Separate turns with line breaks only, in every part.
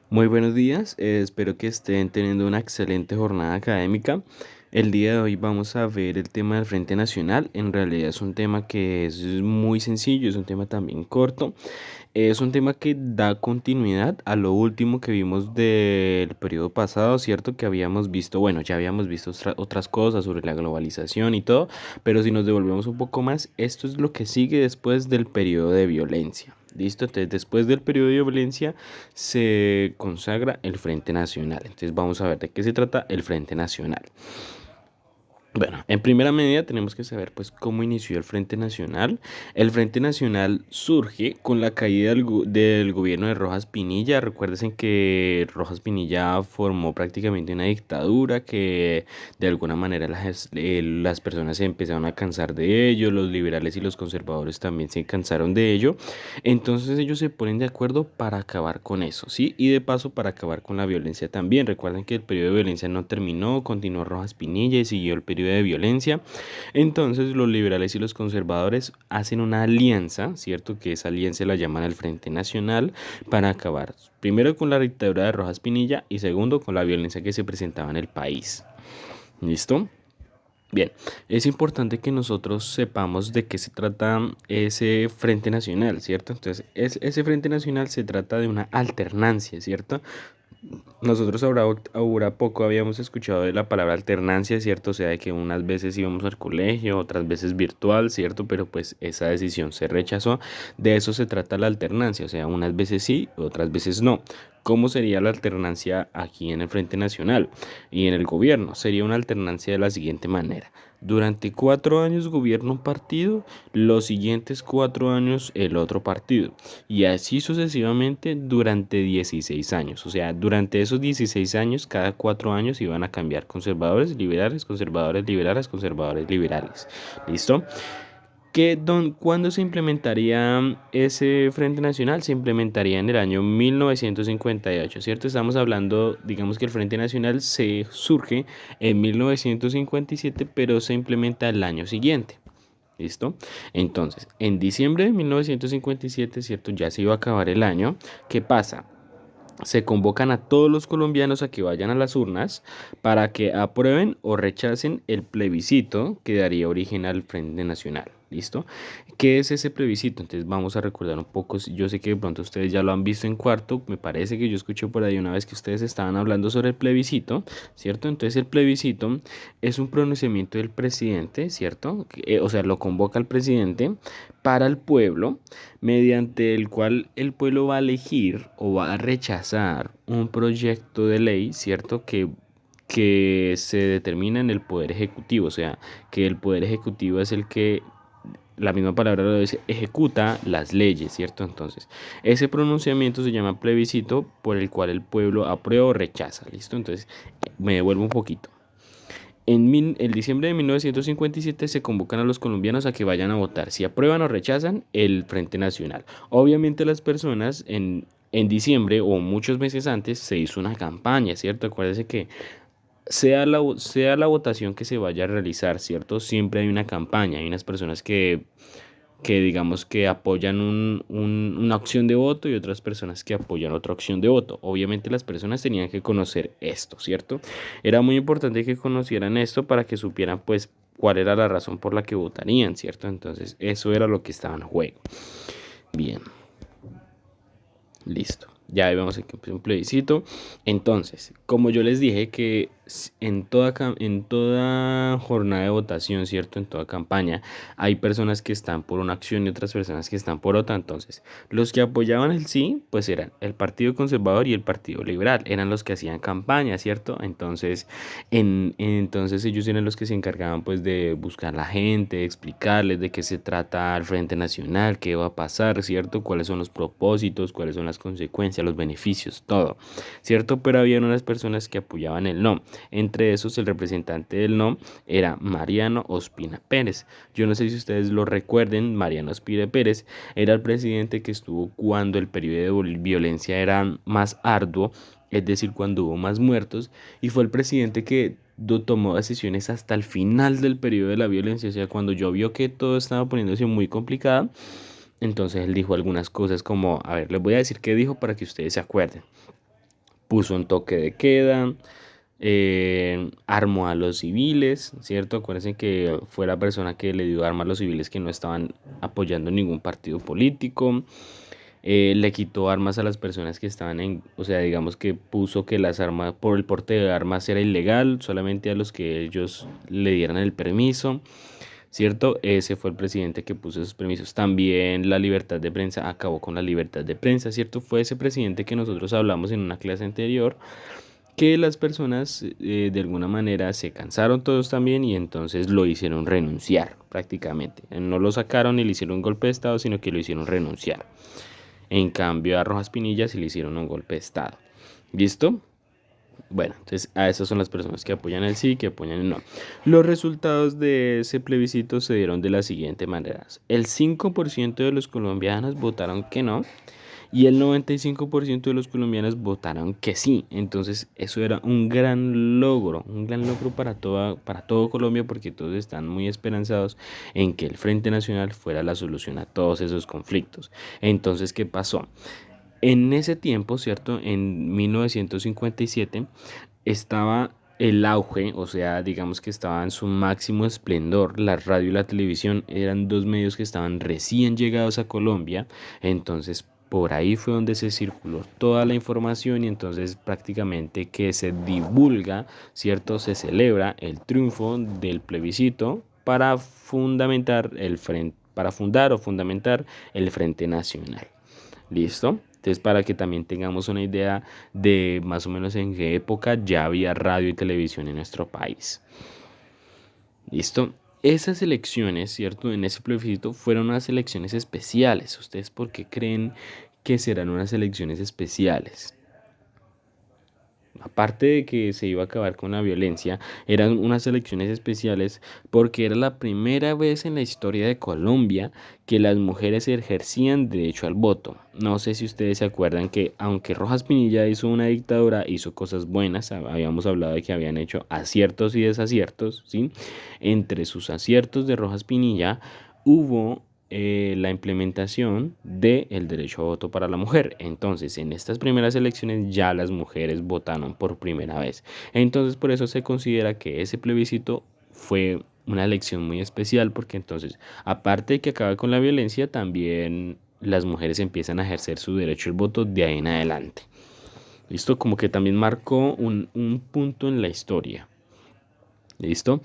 Muy buenos días, espero que estén teniendo una excelente jornada académica. El día de hoy vamos a ver el tema del Frente Nacional. En realidad es un tema que es muy sencillo, es un tema también corto. Es un tema que da continuidad a lo último que vimos del periodo pasado, ¿cierto? Que habíamos visto, bueno, ya habíamos visto otras cosas sobre la globalización y todo, pero si nos devolvemos un poco más, esto es lo que sigue después del periodo de violencia. ¿Listo? Entonces, después del periodo de violencia se consagra el Frente Nacional. Entonces, vamos a ver de qué se trata el Frente Nacional. Bueno, en primera medida tenemos que saber pues cómo inició el Frente Nacional. El Frente Nacional surge con la caída del gobierno de Rojas Pinilla. Recuerden que Rojas Pinilla formó prácticamente una dictadura que de alguna manera las personas se empezaron a cansar de ello, los liberales y los conservadores también se cansaron de ello. Entonces ellos se ponen de acuerdo para acabar con eso, ¿sí? Y de paso para acabar con la violencia también. Recuerden que el periodo de violencia no terminó, continuó Rojas Pinilla y siguió el periodo de violencia. Entonces los liberales y los conservadores hacen una alianza, ¿cierto? Que esa alianza la llaman el Frente Nacional para acabar primero con la dictadura de Rojas Pinilla y segundo con la violencia que se presentaba en el país. ¿Listo? Bien, es importante que nosotros sepamos de qué se trata ese Frente Nacional, ¿cierto? Entonces, ese Frente Nacional se trata de una alternancia, ¿cierto? Nosotros ahora poco habíamos escuchado de la palabra alternancia, ¿cierto? O sea, de que unas veces íbamos al colegio, otras veces virtual, ¿cierto? Pero pues esa decisión se rechazó. De eso se trata la alternancia, o sea, unas veces sí, otras veces no. ¿Cómo sería la alternancia aquí en el Frente Nacional y en el gobierno? Sería una alternancia de la siguiente manera. Durante 4 años gobierna un partido, los siguientes 4 años el otro partido. Y así sucesivamente durante 16 años. O sea, durante esos 16 años, cada 4 años iban a cambiar conservadores, liberales, conservadores, liberales, conservadores, liberales. ¿Listo? ¿Cuándo se implementaría ese Frente Nacional? Se implementaría en el año 1958, ¿cierto? Estamos hablando, digamos que el Frente Nacional se surge en 1957, pero se implementa el año siguiente. ¿Listo? Entonces, en diciembre de 1957, ¿cierto? Ya se iba a acabar el año. ¿Qué pasa? Se convocan a todos los colombianos a que vayan a las urnas para que aprueben o rechacen el plebiscito que daría origen al Frente Nacional. ¿Listo? ¿Qué es ese plebiscito? Entonces vamos a recordar un poco. Yo sé que de pronto ustedes ya lo han visto en cuarto. Me parece que yo escuché por ahí una vez que ustedes estaban hablando sobre el plebiscito, ¿cierto? Entonces el plebiscito es un pronunciamiento del presidente, ¿cierto? O sea, lo convoca el presidente para el pueblo, mediante el cual el pueblo va a elegir o va a rechazar un proyecto de ley, ¿cierto? Que se determina en el Poder Ejecutivo, o sea, que el Poder Ejecutivo es el que, la misma palabra lo dice, ejecuta las leyes, ¿cierto? Entonces, ese pronunciamiento se llama plebiscito por el cual el pueblo aprueba o rechaza, ¿listo? Entonces, me devuelvo un poquito. El diciembre de 1957 se convocan a los colombianos a que vayan a votar si aprueban o rechazan el Frente Nacional. Obviamente las personas en diciembre o muchos meses antes se hizo una campaña, ¿cierto? Acuérdense que sea la votación que se vaya a realizar, ¿cierto? Siempre hay una campaña, hay unas personas que digamos que apoyan una opción de voto y otras personas que apoyan otra opción de voto. Obviamente las personas tenían que conocer esto, ¿cierto? Era muy importante que conocieran esto para que supieran pues cuál era la razón por la que votarían, ¿cierto? Entonces eso era lo que estaba en juego. Bien, listo. Ya vemos aquí un plebiscito. Entonces, como yo les dije que en toda jornada de votación, ¿cierto? En toda campaña, hay personas que están por una acción y otras personas que están por otra. Entonces, los que apoyaban el sí, pues eran el Partido Conservador y el Partido Liberal. Eran los que hacían campaña, ¿cierto? Entonces ellos eran los que se encargaban pues de buscar a la gente, de explicarles de qué se trata el Frente Nacional, qué va a pasar, ¿cierto? Cuáles son los propósitos, cuáles son las consecuencias, los beneficios, todo, ¿cierto? Pero había unas personas que apoyaban el no. Entre esos, el representante del no era Mariano Ospina Pérez. Yo no sé si ustedes lo recuerden, Mariano Ospina Pérez era el presidente que estuvo cuando el periodo de violencia era más arduo, es decir, cuando hubo más muertos, y fue el presidente que tomó decisiones hasta el final del periodo de la violencia, o sea, cuando yo vio que todo estaba poniéndose muy complicado, entonces él dijo algunas cosas como, a ver, les voy a decir qué dijo para que ustedes se acuerden. puso un toque de queda, armó a los civiles, ¿cierto? Acuérdense que fue la persona que le dio armas a los civiles que no estaban apoyando ningún partido político. Le quitó armas a las personas que estaban o sea, digamos que puso que las armas, por el porte de armas era ilegal, solamente a los que ellos le dieran el permiso, ¿cierto? Ese fue el presidente que puso esos permisos. También la libertad de prensa, acabó con la libertad de prensa, ¿cierto? Fue ese presidente que nosotros hablamos en una clase anterior, que las personas de alguna manera se cansaron todos también y entonces lo hicieron renunciar prácticamente. No lo sacaron ni le hicieron un golpe de estado, sino que lo hicieron renunciar. En cambio a Rojas Pinilla sí le hicieron un golpe de estado. ¿Listo? Bueno, entonces a esas son las personas que apoyan el sí, que apoyan el no. Los resultados de ese plebiscito se dieron de la siguiente manera. El 5% de los colombianos votaron que no y el 95% de los colombianos votaron que sí. Entonces eso era un gran logro para todo Colombia, porque todos están muy esperanzados en que el Frente Nacional fuera la solución a todos esos conflictos. Entonces, ¿qué pasó? En ese tiempo, ¿cierto? En 1957 estaba el auge, o sea, digamos que estaba en su máximo esplendor. La radio y la televisión eran dos medios que estaban recién llegados a Colombia, entonces por ahí fue donde se circuló toda la información y entonces prácticamente que se divulga, ¿cierto? Se celebra el triunfo del plebiscito para para fundar o fundamentar el Frente Nacional. ¿Listo? Entonces, para que también tengamos una idea de más o menos en qué época ya había radio y televisión en nuestro país. ¿Listo? Esas elecciones, ¿cierto? En ese plebiscito fueron unas elecciones especiales. ¿Ustedes por qué creen que serán unas elecciones especiales? Aparte de que se iba a acabar con la violencia, eran unas elecciones especiales porque era la primera vez en la historia de Colombia que las mujeres ejercían derecho al voto. No sé si ustedes se acuerdan que aunque Rojas Pinilla hizo una dictadura, hizo cosas buenas, habíamos hablado de que habían hecho aciertos y desaciertos, ¿sí? Entre sus aciertos de Rojas Pinilla hubo la implementación del derecho a voto para la mujer. Entonces, en estas primeras elecciones ya las mujeres votaron por primera vez. Entonces, por eso se considera que ese plebiscito fue una elección muy especial, porque entonces, aparte de que acaba con la violencia, también las mujeres empiezan a ejercer su derecho al voto de ahí en adelante. ¿Listo? Como que también marcó un punto en la historia. ¿Listo?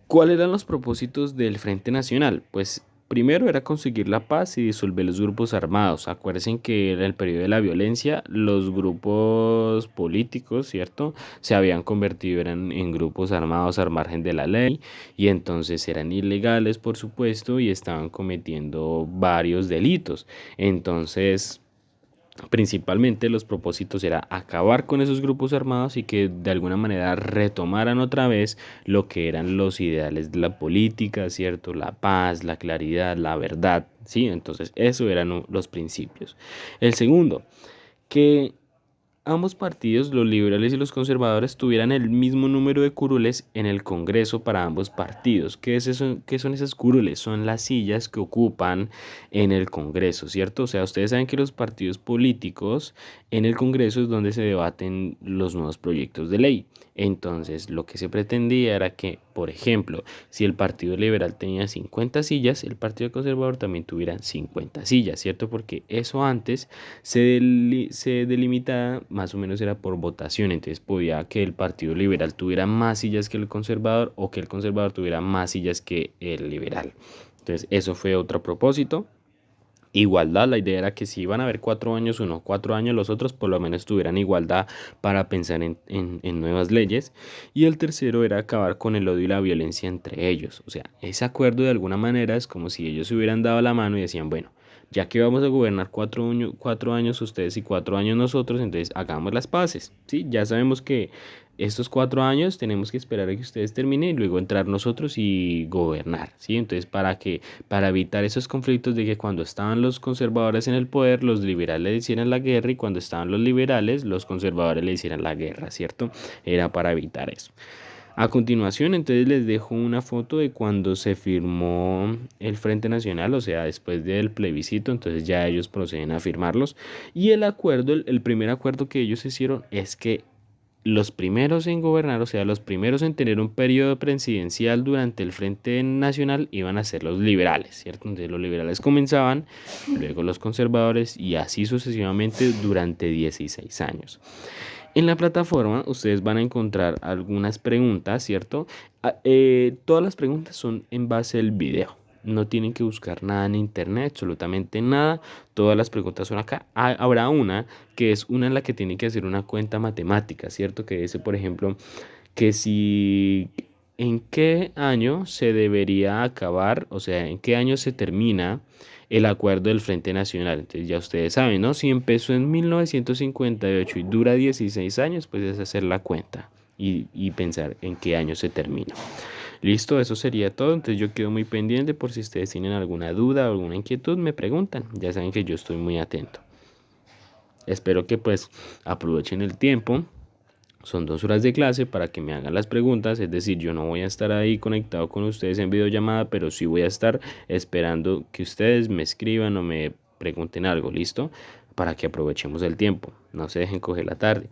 ¿Cuáles eran los propósitos del Frente Nacional? Pues primero era conseguir la paz y disolver los grupos armados. Acuérdense que en el periodo de la violencia los grupos políticos, ¿cierto? Se habían convertido en grupos armados al margen de la ley y entonces eran ilegales, por supuesto, y estaban cometiendo varios delitos. Entonces, principalmente los propósitos era acabar con esos grupos armados y que de alguna manera retomaran otra vez lo que eran los ideales de la política, ¿cierto? La paz, la claridad, la verdad, ¿sí? Entonces, eso eran los principios. El segundo, que ambos partidos, los liberales y los conservadores, tuvieran el mismo número de curules en el Congreso para ambos partidos. ¿Qué es eso? ¿Qué son esas curules? Son las sillas que ocupan en el Congreso, ¿cierto? O sea, ustedes saben que los partidos políticos en el Congreso es donde se debaten los nuevos proyectos de ley. Entonces, lo que se pretendía era que, por ejemplo, si el Partido Liberal tenía 50 sillas, el Partido Conservador también tuviera 50 sillas, ¿cierto? Porque eso antes se delimitaba, más o menos era por votación, entonces podía que el Partido Liberal tuviera más sillas que el conservador o que el conservador tuviera más sillas que el liberal. Entonces eso fue otro propósito. Igualdad, la idea era que si iban a haber 4 años uno, 4 años los otros, por lo menos tuvieran igualdad para pensar en nuevas leyes. Y el tercero era acabar con el odio y la violencia entre ellos. O sea, ese acuerdo de alguna manera es como si ellos se hubieran dado la mano y decían, bueno, ya que vamos a gobernar 4 años ustedes y 4 años nosotros, entonces hagamos las paces, ¿sí? Ya sabemos que estos 4 años tenemos que esperar a que ustedes terminen y luego entrar nosotros y gobernar, ¿sí? Entonces, para evitar esos conflictos de que cuando estaban los conservadores en el poder, los liberales le hicieran la guerra y cuando estaban los liberales, los conservadores le hicieran la guerra, ¿cierto? Era para evitar eso. A continuación, entonces les dejo una foto de cuando se firmó el Frente Nacional, o sea, después del plebiscito, entonces ya ellos proceden a firmarlos. Y el acuerdo, el primer acuerdo que ellos hicieron es que los primeros en gobernar, o sea, los primeros en tener un periodo presidencial durante el Frente Nacional iban a ser los liberales, ¿cierto? Entonces los liberales comenzaban, luego los conservadores y así sucesivamente durante 16 años. En la plataforma ustedes van a encontrar algunas preguntas, ¿cierto? Todas las preguntas son en base al video. No tienen que buscar nada en internet, absolutamente nada. Todas las preguntas son acá. Habrá una que es una en la que tienen que hacer una cuenta matemática, ¿cierto? Que dice, por ejemplo, que si en qué año se debería acabar, o sea, en qué año se termina el acuerdo del Frente Nacional. Entonces ya ustedes saben, ¿no? Si empezó en 1958 y dura 16 años, pues es hacer la cuenta y pensar en qué año se termina. Listo, eso sería todo. Entonces yo quedo muy pendiente por si ustedes tienen alguna duda o alguna inquietud, me preguntan. Ya saben que yo estoy muy atento. Espero que pues aprovechen el tiempo. Son 2 horas de clase para que me hagan las preguntas, es decir, yo no voy a estar ahí conectado con ustedes en videollamada, pero sí voy a estar esperando que ustedes me escriban o me pregunten algo, ¿listo? Para que aprovechemos el tiempo, no se dejen coger la tarde.